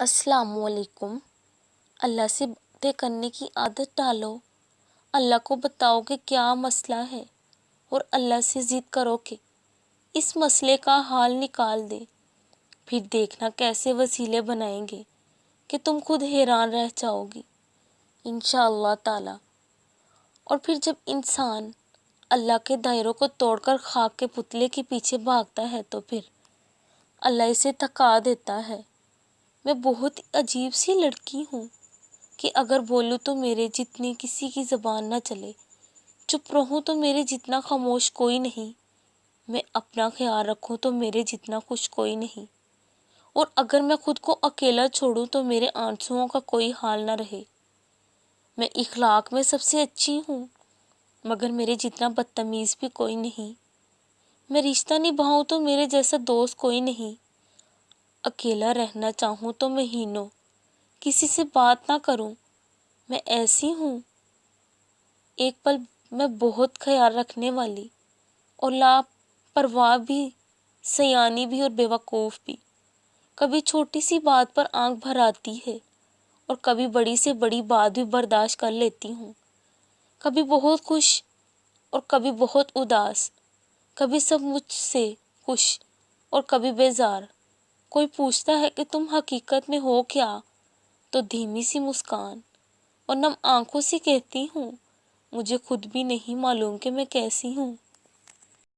السلام علیکم۔ اللہ سے باتیں کرنے کی عادت ڈالو۔ اللہ کو بتاؤ کہ کیا مسئلہ ہے اور اللہ سے ضد کرو کہ اس مسئلے کا حل نکال دے۔ پھر دیکھنا کیسے وسیلے بنائیں گے کہ تم خود حیران رہ جاؤ گی انشاءاللہ تعالی۔ اور پھر جب انسان اللہ کے دائروں کو توڑ کر خاک کے پتلے کے پیچھے بھاگتا ہے تو پھر اللہ اسے تھکا دیتا ہے۔ میں بہت عجیب سی لڑکی ہوں کہ اگر بولوں تو میرے جتنی کسی کی زبان نہ چلے، چپ رہوں تو میرے جتنا خاموش کوئی نہیں، میں اپنا خیال رکھوں تو میرے جتنا خوش کوئی نہیں، اور اگر میں خود کو اکیلا چھوڑوں تو میرے آنسوؤں کا کوئی حال نہ رہے۔ میں اخلاق میں سب سے اچھی ہوں مگر میرے جتنا بدتمیز بھی کوئی نہیں۔ میں رشتہ نبھاؤں تو میرے جیسا دوست کوئی نہیں۔ اکیلا رہنا چاہوں تو مہینوں کسی سے بات نہ کروں، میں ایسی ہوں۔ ایک پل میں بہت خیال رکھنے والی اور لاپرواہ بھی، سیانی بھی اور بیوقوف بھی۔ کبھی چھوٹی سی بات پر آنکھ بھر آتی ہے اور کبھی بڑی سے بڑی بات بھی برداشت کر لیتی ہوں۔ کبھی بہت خوش اور کبھی بہت اداس، کبھی سب مجھ سے خوش اور کبھی بیزار۔ کوئی پوچھتا ہے کہ تم حقیقت میں ہو کیا تو دھیمی سی مسکان اور نم آنکھوں سے کہتی ہوں مجھے خود بھی نہیں معلوم کہ میں کیسی ہوں۔